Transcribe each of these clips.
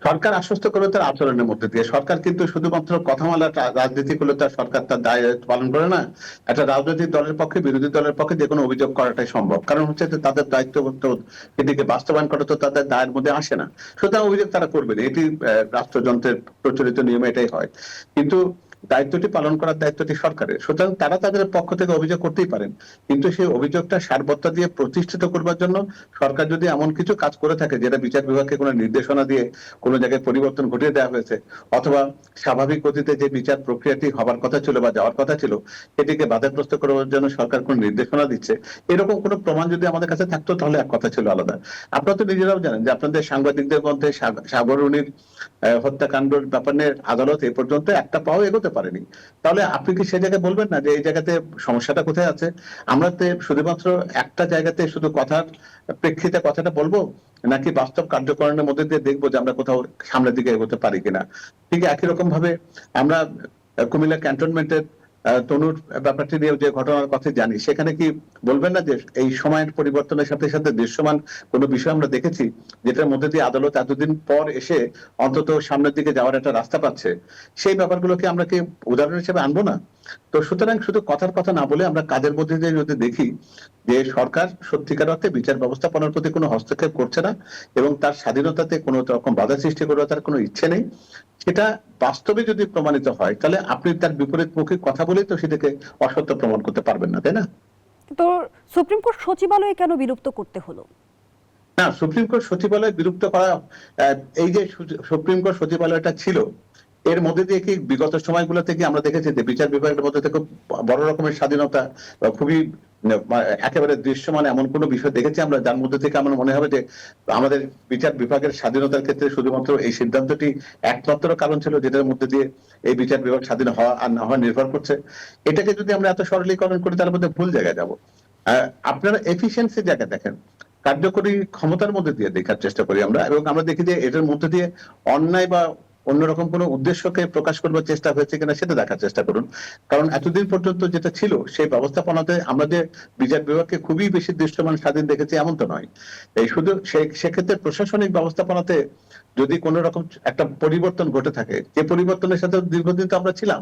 সরকার আশ্বস্ত করে তার আচরণের মধ্যে দিয়ে। সরকার কিন্তু শুধুমাত্র কথামালা রাজনীতি করলে তার সরকার তার দায় পালন করে না। একটা রাজনৈতিক দলের পক্ষে, বিরোধী দলের পক্ষে যে কোনো অভিযোগ করাটাই সম্ভব, কারণ হচ্ছে যে তাদের দায়িত্ব এটিকে বাস্তবায়ন করা তো তাদের দায়ের মধ্যে আসে না। সুতরাং অভিযোগ তারা করবে, এটি রাষ্ট্রযন্ত্রের প্রচলিত নিয়মে এটাই হয়। কিন্তু দায়িত্বটি পালন করার দায়িত্বটি সরকারের, সুতরাং তারা তাদের পক্ষ থেকে অভিযোগ করতেই পারেন। কিন্তু সেই অভিযোগটা সারবত্তা দিয়ে প্রতিষ্ঠিত করবার জন্য সরকার যদি এমন কিছু কাজ করে থাকে যেটা বিচার বিভাগকে কোনো নির্দেশনা দিয়ে কোনো জায়গায় পরিবর্তন ঘটিয়ে দেওয়া হয়েছে, অথবা স্বাভাবিক গতিতে যে বিচার প্রক্রিয়াটি হবার কথা ছিল বা যাওয়ার কথা ছিল সেটিকে বাধাগ্রস্ত করার জন্য সরকার কোন নির্দেশনা দিচ্ছে, এরকম কোনো প্রমাণ যদি আমাদের কাছে থাকতো তাহলে এক কথা ছিল আলাদা। আপনারা তো নিজেরাও জানেন যে আপনাদের সাংবাদিকদের মধ্যে সাগররুনির হত্যাকাণ্ডের ব্যাপার নিয়ে আদালত এ পর্যন্ত একটা পাও এগোতে পারেনি। তাহলে আপনি কি সে জায়গায় বলবেন না যে এই জায়গাতে সমস্যাটা কোথায় আছে? আমরা তো শুধুমাত্র একটা জায়গাতে শুধু কথার প্রেক্ষিতে কথাটা বলবো, নাকি বাস্তব কার্যকরণের মধ্যে দিয়ে দেখবো যে আমরা কোথাও সামনের দিকে এগোতে পারি কিনা? ঠিক একই রকম ভাবে আমরা কুমিল্লা ক্যান্টনমেন্টের তনুর ব্যাপারটি নিয়ে যে ঘটনার কথা জানি, সেখানে কি বলবেন না যে এই সময়ের পরিবর্তনের সাথে সাথে দৃশ্যমান কোন বিষয় আমরা দেখেছি যেটার মধ্যে দিয়ে আদালত এতদিন পর এসে অন্তত সামনের দিকে যাওয়ার একটা রাস্তা পাচ্ছে? সেই ব্যাপারগুলোকে আমরা কি উদাহরণ হিসেবে আনবো না? তো সুতরাং শুধু কথার কথা না বলে আমরা কাজের মধ্যে দিয়ে যদি দেখি যে সরকার সত্যিকার অর্থে বিচার ব্যবস্থাপনার প্রতি কোনো হস্তক্ষেপ করছে না এবং তার স্বাধীনতাতে কোনো রকম বাধা সৃষ্টি করার তার কোনো ইচ্ছে নেই, সেটা বাস্তবে যদি প্রমাণিত হয় তাহলে আপনি তার বিপরীত মুখে কথা বলেই তো সেটাকে অসত্য প্রমাণ করতে পারবেন না, তাই না? তো সুপ্রিম কোর্ট সচিবালয় কেন বিলুপ্ত করতে হলো? না, সুপ্রিম কোর্ট সচিবালয় বিলুপ্ত করা, এই যে সুপ্রিম কোর্ট সচিবালয়টা ছিল এর মধ্যে দিয়ে কি বিগত সময়গুলো থেকে আমরা দেখেছি যে বিচার বিভাগের মধ্যে থেকে বড় রকমের স্বাধীনতা খুবই একেবারে দৃশ্যমান এমন কোন বিষয় দেখেছি আমরা যার মধ্যে থেকে আমার মনে হবে যে আমাদের বিচার বিভাগের স্বাধীনতার ক্ষেত্রে শুধুমাত্র এই সিদ্ধান্তটি একমাত্র কারণ ছিল যেটার মধ্যে দিয়ে এই বিচার বিভাগ স্বাধীন হওয়া আর না হওয়া নির্ভর করছে? এটাকে যদি আমরা এত সরলীকরণ করি তার মধ্যে ভুল জায়গায় যাবো। আপনারা এফিসিয়েন্সি জায়গা দেখেন, কার্যকরী ক্ষমতার মধ্যে দিয়ে দেখার চেষ্টা করি আমরা, এবং আমরা দেখি যে এটার মধ্যে দিয়ে অন্যায় বা অন্যরকম কোনো উদ্দেশ্যকে প্রকাশ করবার চেষ্টা হয়েছে কিনা সেটা দেখার চেষ্টা করুন। কারণ এতদিন পর্যন্ত যেটা ছিল সেই ব্যবস্থাপনাতে আমরা যে বিচার বিভাগকে খুবই বেশি দৃশ্যমান স্বাধীন দেখেছি এমন তো নয়। এই শুধু সেক্ষেত্রে প্রশাসনিক ব্যবস্থাপনাতে যদি কোন রকম একটা পরিবর্তন ঘটে থাকে, যে পরিবর্তনের সাথে দীর্ঘদিন তো আমরা ছিলাম,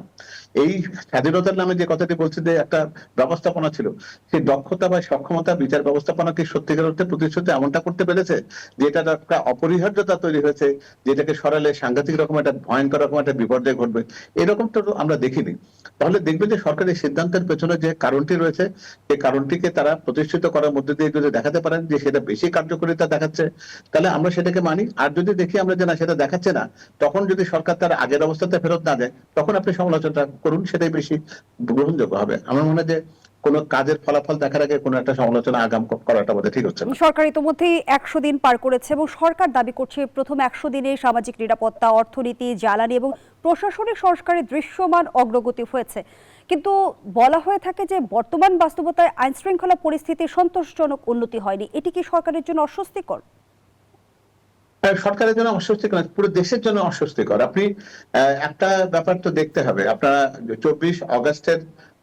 এই স্বাধীনতার নামে যে কথাটি বলছি যে একটা ব্যবস্থাপনা ছিল, সেই দক্ষতা বা সক্ষমতা বিচার ব্যবস্থাপনাকে সত্যিকার অর্থে প্রতিষ্ঠিত এমনটা করতে পেরেছে যে এটা একটা অপরিহার্যতা তৈরি হয়েছে, যেটাকে সরালে সাংঘাতিক রকম একটা ভয়ঙ্কর রকম একটা বিপর্যয় ঘটবে, এরকম তো আমরা দেখিনি। তাহলে দেখবে যে সরকারের সিদ্ধান্তের পেছনে যে কারণটি রয়েছে সেই কারণটিকে তারা প্রতিষ্ঠিত করার মধ্যে দিয়ে যদি দেখাতে পারেন যে সেটা বেশি কার্যকারিতা দেখাচ্ছে, তাহলে আমরা সেটাকে মানি। আর যদি দেখি আমরা যে না সেটা দেখাচ্ছে না, তখন যদি সরকার তার আগের অবস্থাতে ফেরত না যায় তখন আপনি সমালোচনা করুন, সেটাই বেশি গ্রহণযোগ্য হবে। আমার মনে হয় যে কোন কাজের ফলাফল দেখার আগে কোন একটা সমালোচনা আগাম করাটা বোধহয় ঠিক হচ্ছে না। সরকার ইতিমধ্যেই 100 দিন পার করেছে এবং সরকার দাবি করছে প্রথম 100 দিনে সামাজিক নিরাপত্তা, অর্থনীতি, জ্বালানি এবং প্রশাসনিক সংস্কারে দৃশ্যমান অগ্রগতি হয়েছে। কিন্তু বলা হয়ে থাকে যে বর্তমান বাস্তবতায় আইন শৃঙ্খলা পরিস্থিতির সন্তোষজনক উন্নতি হয়নি। এটি কি সরকারের জন্য অস্বস্তিকর? সরকারের জন্য অস্বস্তিকর, পুরো দেশের জন্য অস্বস্তিকর। আপনি একটা ব্যাপার তো দেখতে হবে, আপনারা 24 অগাস্টের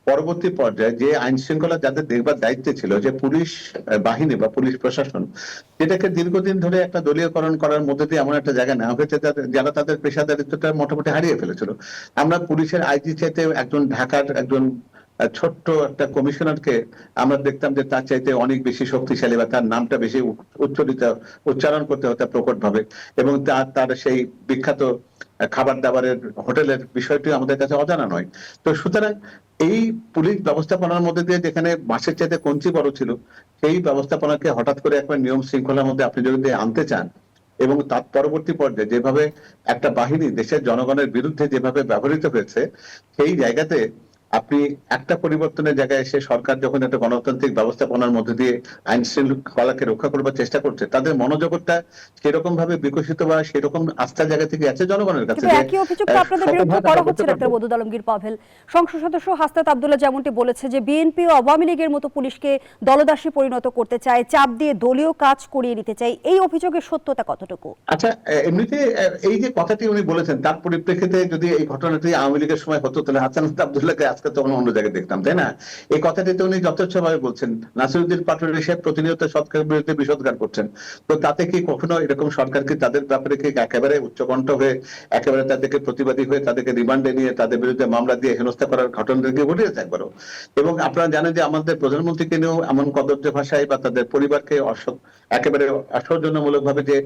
পরবর্তী পর্যায়ে যে আইন শৃঙ্খলা যাদের দেখবার দায়িত্বে ছিল, যে পুলিশ বাহিনী বা পুলিশ প্রশাসন, যেটাকে দীর্ঘদিন ধরে একটা দলীয়করণ করার মধ্যে দিয়ে এমন একটা জায়গা নেওয়া হয়েছে যারা তাদের পেশাদারিত্বটা মোটামুটি হারিয়ে ফেলেছিল। আমরা পুলিশের আইজি চাইতে একজন ঢাকার একজন ছোট্ট একটা কমিশনারকে আমরা দেখতাম যে তার চাইতে অনেক বেশি শক্তিশালী বা তার নামটা বেশি উচ্চারণ করতে হতো প্রকট ভাবে, এবং তার সেই বিখ্যাত খাবার দাবারের হোটেলের বিষয়টি আমাদের কাছে অজানা নয়। তো সুতরাং এই পুলিশ ব্যবস্থাপনার মধ্যে দিয়ে যেখানে মাসের চাইতে কঞ্চি বড় ছিল, সেই ব্যবস্থাপনাকে হঠাৎ করে একবার নিয়ম শৃঙ্খলার মধ্যে আপনি যদি আনতে চান, এবং তার পরবর্তী পর্যায়ে যেভাবে একটা বাহিনী দেশের জনগণের বিরুদ্ধে যেভাবে ব্যবহৃত হয়েছে, সেই জায়গাতে আপনি একটা পরিবর্তনের জায়গায় এসে সরকার যখন একটা গণতান্ত্রিক ব্যবস্থাপনার মধ্যে দিয়ে আইন শৃঙ্খলাকে রক্ষা করবার চেষ্টা করছে, তাদের মনোজগৎটা সেরকম ভাবে বিকশিত বা সেরকম আস্থার জায়গা থেকে আছে জনগণের কাছে। কিন্তু একই অভিযোগ তো আপনাদের বিরুদ্ধে করা হচ্ছে ডক্টর বদরুল আলমগীর পাভেল। সংসদ সদস্য হাসনাত আব্দুল্লাহ যেমনটি বলেছে যে বিএনপি ও আওয়ামী লীগের মতো পুলিশকে দলদাসী পরিণত করতে চায়, চাপ দিয়ে দলীয় কাজ করিয়ে নিতে চায়। এই অভিযোগের সত্যতা কতটুকু? আচ্ছা, এমনিতে এই যে কথাটি উনি বলেছেন তার পরিপ্রেক্ষিতে যদি এই ঘটনাটি আওয়ামী লীগের সময় হতো তাহলে হাসনাত আব্দুল্লাহকে আজকে আজকে তো অন্য জায়গায় দেখতাম, তাই না? এই কথাটি তো উনি যথেচ্ছভাবে বলছেন। নাসিরুদ্দিন পাটোয়ারি সাহেব প্রতিনিয়ত সরকারের বিরুদ্ধে বিষোদগার করছেন। তো তাতে কি কখনো এরকম সরকার কি তাদের ব্যাপারে কি একেবারে উচ্চকণ্ঠ হয়ে একেবারে তাদেরকে প্রতিবাদী হয়ে তাদেরকে রিমান্ডে নিয়ে তাদের বিরুদ্ধে মামলা দিয়ে হেনস্থা করার ঘটনা কি ঘটিয়েছে একবারও? এবং আপনারা জানেন যে আমাদের প্রধানমন্ত্রীকে নিয়েও এমন কদর্য ভাষায় বা তাদের পরিবারকে একেবারে অসৌজন্যমূলক ভাবে যে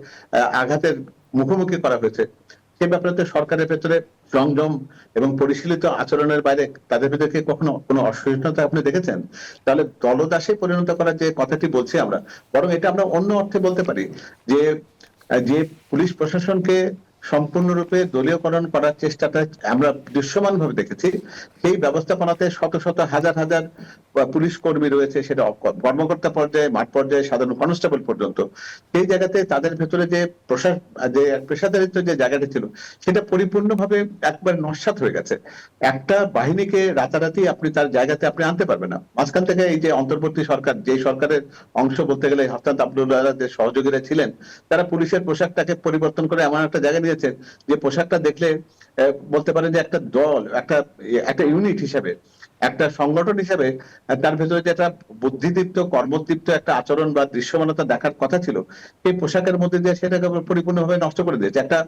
আঘাতের মুখোমুখি করা হয়েছে, সে ব্যাপারে তো সরকারের ভেতরে সংযম এবং পরিশীলিত আচরণের বাইরে তাদের ভিতরে কি কখনো কোনো অসহিষ্ণুতা আপনি দেখেছেন? তাহলে দলদাসে পরিণত করার যে কথাটি বলছি আমরা, বরং এটা আমরা অন্য অর্থে বলতে পারি যে যে পুলিশ প্রশাসনকে সম্পূর্ণরূপে দলীয়করণ করার চেষ্টাটা আমরা দৃশ্যমান ভাবে দেখেছি। সেই ব্যবস্থাপনাতে শত শত হাজার হাজার পুলিশ কর্মী রয়েছে, সেটা কর্মকর্তা পর্যায়ে, মাঠ পর্যায়ে, সাধারণ কনস্টেবল পর্যন্ত। সেই জায়গাতে তাদের ভেতরে যে যে পেশাদারিত্ব যে জায়গাটা ছিল, সেটা পরিপূর্ণভাবে একবার নস্যাৎ হয়ে গেছে। একটা বাহিনীকে রাতারাতি আপনি তার জায়গাতে আপনি আনতে পারবেন না। মাঝখান থেকে এই যে অন্তর্বর্তী সরকার, যে সরকারের অংশ বলতে গেলে হাসনাত আব্দুল্লাহ যে সহযোগীরা ছিলেন, তারা পুলিশের পোশাকটাকে পরিবর্তন করে এমন একটা জায়গা নিয়েছেন যে পোশাকটা দেখলে বলতে পারেন যে একটা দল, একটা ইউনিট হিসেবে, একটা সংগঠন হিসেবে তার ভেতরে যে একটা বুদ্ধিদীপ্ত কর্মদীপ্ত একটা আচরণ বা দৃশ্যমানতা দেখার কথা ছিল, সেই পোশাকের মধ্যে দিয়ে সেটাকে পরিপূর্ণভাবে নষ্ট করে দিয়েছে। একটা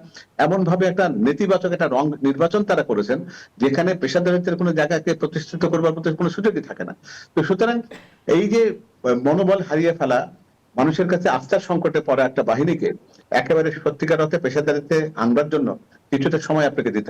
এমন ভাবে একটা নেতিবাচক একটা রং নির্বাচন তারা করেছেন, যেখানে পেশাদারিত্বের কোনো জায়গাকে প্রতিষ্ঠিত করবার মতো কোনো সুযোগই থাকে না। তো সুতরাং এই যে মনোবল হারিয়ে ফেলা, মানুষের কাছে আস্থার সংকটে পড়া একটা বাহিনীকে একেবারে সত্যিকার অর্থে পেশাদারিত্বে আনবার জন্য কিছুটা সময় আপনাকে দিতে হবে।